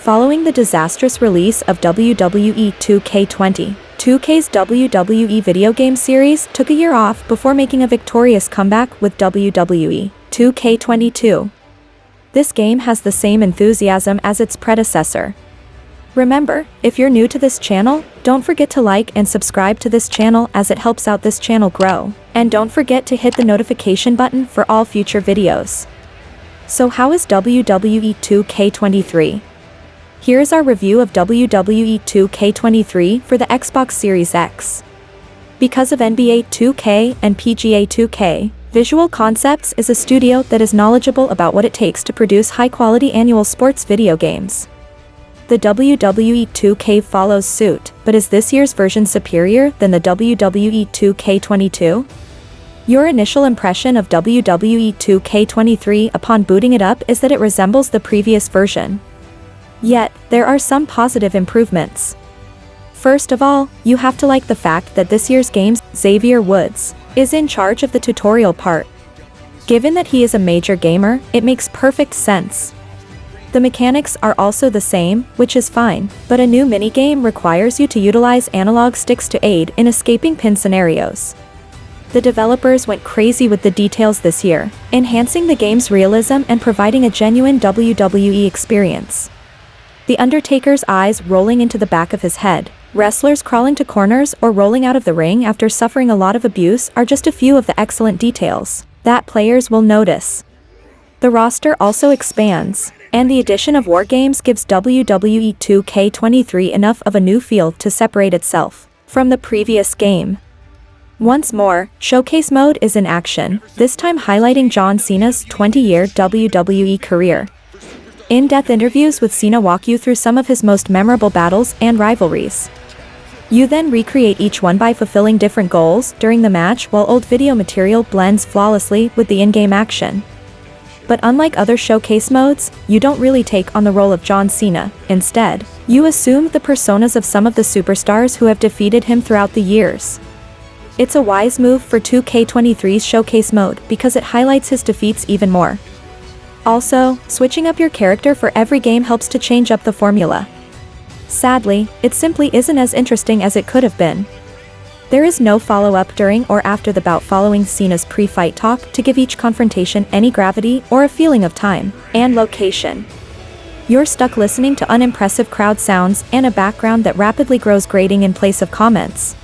Following the disastrous release of WWE 2K20, 2K's WWE video game series took a year off before making a victorious comeback with WWE 2K22. This game has the same enthusiasm as its predecessor. Remember, if you're new to this channel, don't forget to like and subscribe to this channel as it helps out this channel grow. And don't forget to hit the notification button for all future videos. So how is WWE 2K23? Here's our review of WWE 2K23 for the Xbox Series X. Because of NBA 2K and PGA 2K, Visual Concepts is a studio that is knowledgeable about what it takes to produce high-quality annual sports video games. The WWE 2K follows suit, but is this year's version superior than the WWE 2K22? Your initial impression of WWE 2K23 upon booting it up is that it resembles the previous version. Yet, there are some positive improvements. First of all, you have to like the fact that this year's game's Xavier Woods is in charge of the tutorial part. Given that he is a major gamer, it makes perfect sense. The mechanics are also the same, which is fine, but a new minigame requires you to utilize analog sticks to aid in escaping pin scenarios. The developers went crazy with the details this year, enhancing the game's realism and providing a genuine WWE experience. The Undertaker's eyes rolling into the back of his head, wrestlers crawling to corners or rolling out of the ring after suffering a lot of abuse are just a few of the excellent details that players will notice. The roster also expands, and the addition of Wargames gives WWE 2K23 enough of a new feel to separate itself from the previous game. Once more, Showcase Mode is in action, this time highlighting John Cena's 20-year WWE career. In-depth interviews with Cena walk you through some of his most memorable battles and rivalries. You then recreate each one by fulfilling different goals during the match while old video material blends flawlessly with the in-game action. But unlike other showcase modes, you don't really take on the role of John Cena. Instead, you assume the personas of some of the superstars who have defeated him throughout the years. It's a wise move for 2K23's showcase mode because it highlights his defeats even more. Also, switching up your character for every game helps to change up the formula. Sadly, it simply isn't as interesting as it could have been. There is no follow-up during or after the bout following Cena's pre-fight talk to give each confrontation any gravity or a feeling of time and location. You're stuck listening to unimpressive crowd sounds and a background that rapidly grows grating in place of comments.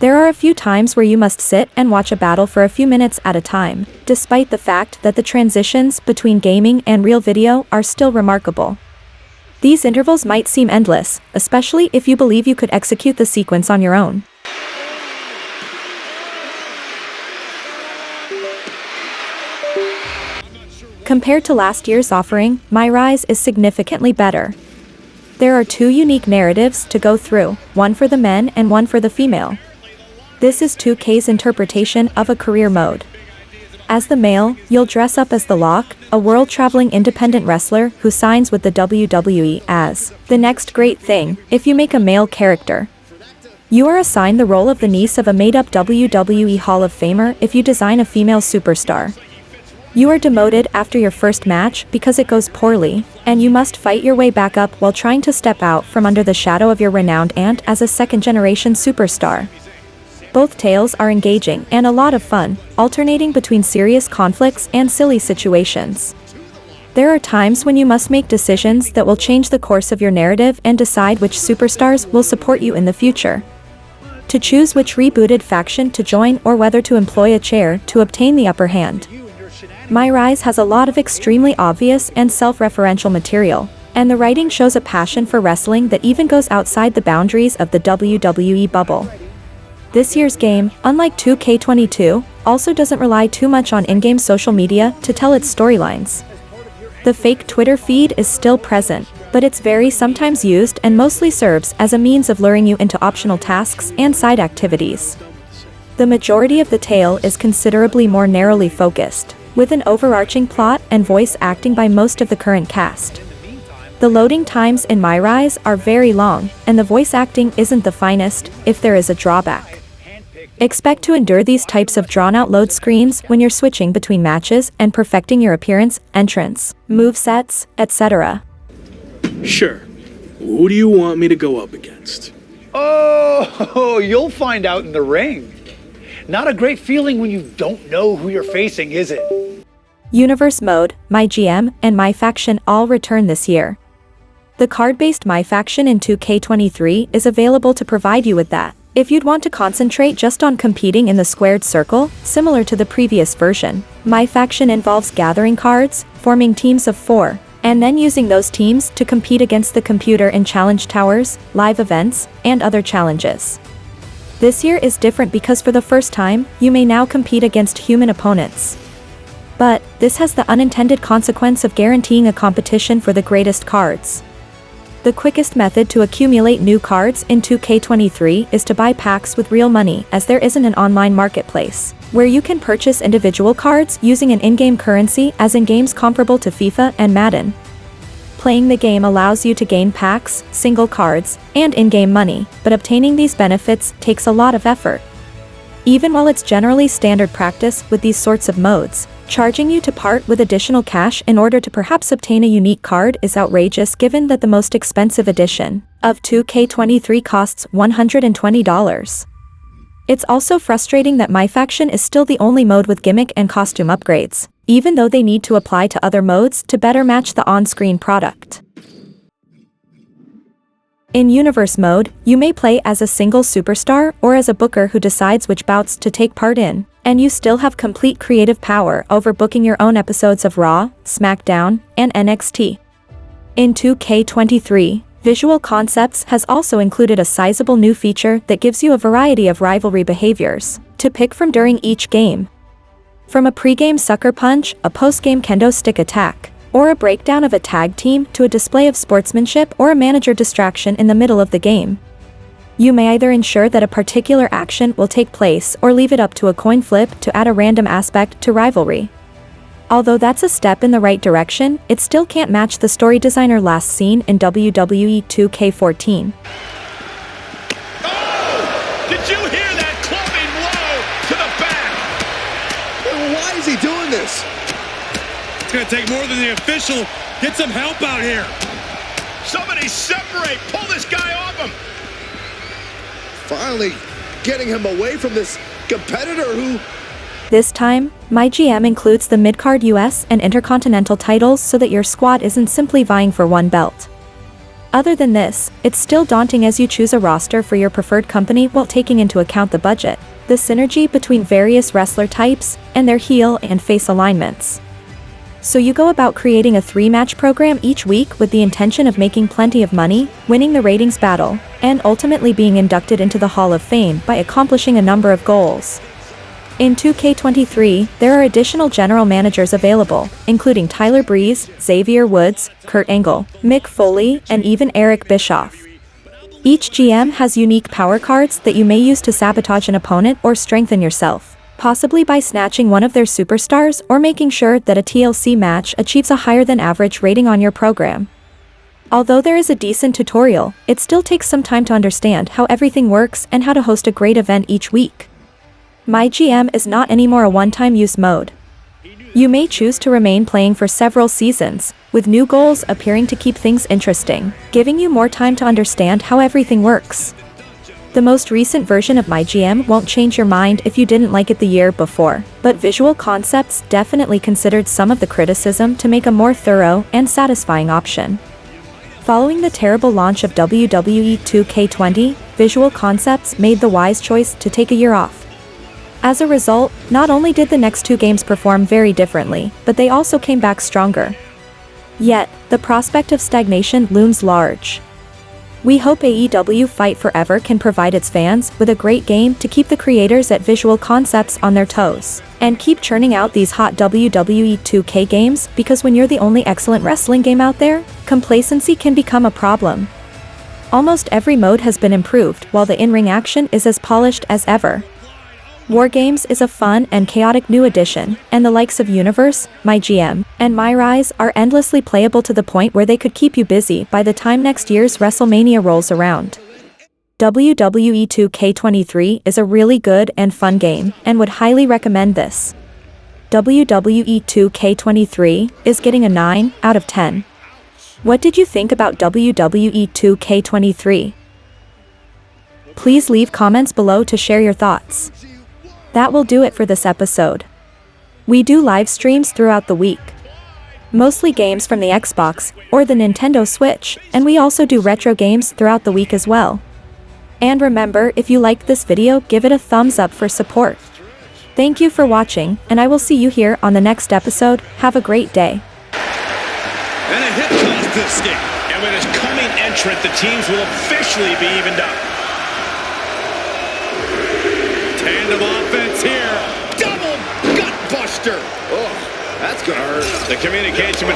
There are a few times where you must sit and watch a battle for a few minutes at a time, despite the fact that the transitions between gaming and real video are still remarkable. These intervals might seem endless, especially if you believe you could execute the sequence on your own. Compared to last year's offering, My Rise is significantly better. There are two unique narratives to go through, one for the men and one for the female. This is 2K's interpretation of a career mode. As the male, you'll dress up as The Lock, a world-traveling independent wrestler who signs with the WWE as the next great thing if you make a male character. You are assigned the role of the niece of a made-up WWE Hall of Famer if you design a female superstar. You are demoted after your first match because it goes poorly, and you must fight your way back up while trying to step out from under the shadow of your renowned aunt as a second-generation superstar. Both tales are engaging and a lot of fun, alternating between serious conflicts and silly situations. There are times when you must make decisions that will change the course of your narrative and decide which superstars will support you in the future. To choose which rebooted faction to join or whether to employ a chair to obtain the upper hand. My Rise has a lot of extremely obvious and self-referential material, and the writing shows a passion for wrestling that even goes outside the boundaries of the WWE bubble. This year's game, unlike 2K22, also doesn't rely too much on in-game social media to tell its storylines. The fake Twitter feed is still present, but it's very sometimes used and mostly serves as a means of luring you into optional tasks and side activities. The majority of the tale is considerably more narrowly focused, with an overarching plot and voice acting by most of the current cast. The loading times in My Rise are very long, and the voice acting isn't the finest, if there is a drawback. Expect to endure these types of drawn-out load screens when you're switching between matches and perfecting your appearance, entrance, movesets, etc. Sure. Who do you want me to go up against? Oh, you'll find out in the ring. Not a great feeling when you don't know who you're facing, is it? Universe Mode, My GM, and My Faction all return this year. The card-based My Faction in 2K23 is available to provide you with that. If you'd want to concentrate just on competing in the squared circle, similar to the previous version, My Faction involves gathering cards, forming teams of 4, and then using those teams to compete against the computer in challenge towers, live events, and other challenges. This year is different because for the first time, you may now compete against human opponents. But, this has the unintended consequence of guaranteeing a competition for the greatest cards. The quickest method to accumulate new cards in 2K23 is to buy packs with real money, as there isn't an online marketplace, where you can purchase individual cards using an in-game currency as in games comparable to FIFA and Madden. Playing the game allows you to gain packs, single cards, and in-game money, but obtaining these benefits takes a lot of effort. Even while it's generally standard practice with these sorts of modes, charging you to part with additional cash in order to perhaps obtain a unique card is outrageous given that the most expensive edition of 2K23 costs $120. It's also frustrating that My Faction is still the only mode with gimmick and costume upgrades, even though they need to apply to other modes to better match the on-screen product. In Universe Mode, you may play as a single superstar or as a booker who decides which bouts to take part in, and you still have complete creative power over booking your own episodes of Raw, SmackDown, and NXT. In 2K23, Visual Concepts has also included a sizable new feature that gives you a variety of rivalry behaviors to pick from during each game. From a pre-game sucker punch, a post-game kendo stick attack, or a breakdown of a tag team to a display of sportsmanship or a manager distraction in the middle of the game. You may either ensure that a particular action will take place or leave it up to a coin flip to add a random aspect to rivalry. Although that's a step in the right direction, it still can't match the story designer last seen in WWE 2K14. Oh! Did you hear that clubbing blow to the back? Why is he doing this? It's going to take more than the official. Get some help out here. Somebody separate. Pull this guy off him. Finally getting him away from this competitor who... This time, My GM includes the mid-card US and Intercontinental titles so that your squad isn't simply vying for one belt. Other than this, it's still daunting as you choose a roster for your preferred company while taking into account the budget, the synergy between various wrestler types, and their heel and face alignments. So you go about creating a 3-match program each week with the intention of making plenty of money, winning the ratings battle, and ultimately being inducted into the Hall of Fame by accomplishing a number of goals. In 2K23, there are additional general managers available, including Tyler Breeze, Xavier Woods, Kurt Angle, Mick Foley, and even Eric Bischoff. Each GM has unique power cards that you may use to sabotage an opponent or strengthen yourself, possibly by snatching one of their superstars or making sure that a TLC match achieves a higher than average rating on your program. Although there is a decent tutorial, it still takes some time to understand how everything works and how to host a great event each week. My GM is not anymore a one-time use mode. You may choose to remain playing for several seasons, with new goals appearing to keep things interesting, giving you more time to understand how everything works. The most recent version of My GM won't change your mind if you didn't like it the year before, but Visual Concepts definitely considered some of the criticism to make a more thorough and satisfying option. Following the terrible launch of WWE 2K20, Visual Concepts made the wise choice to take a year off. As a result, not only did the next 2 games perform very differently, but they also came back stronger. Yet, the prospect of stagnation looms large. We hope AEW Fight Forever can provide its fans with a great game to keep the creators at Visual Concepts on their toes, and keep churning out these hot WWE 2K games, because when you're the only excellent wrestling game out there, complacency can become a problem. Almost every mode has been improved, while the in-ring action is as polished as ever. War Games is a fun and chaotic new addition, and the likes of Universe, My GM, and My Rise are endlessly playable to the point where they could keep you busy by the time next year's WrestleMania rolls around. WWE 2K23 is a really good and fun game, and would highly recommend this. WWE 2K23 is getting a 9 out of 10. What did you think about WWE 2K23? Please leave comments below to share your thoughts. That will do it for this episode. We do live streams throughout the week. Mostly games from the Xbox or the Nintendo Switch, and we also do retro games throughout the week as well. And remember, if you liked this video, give it a thumbs up for support. Thank you for watching, and I will see you here on the next episode. Have a great day. And a hit caused the escape. And with his coming entrant, the teams will officially be evened up. Tandem offense here. Double gut buster. Oh, that's gonna hurt. The communication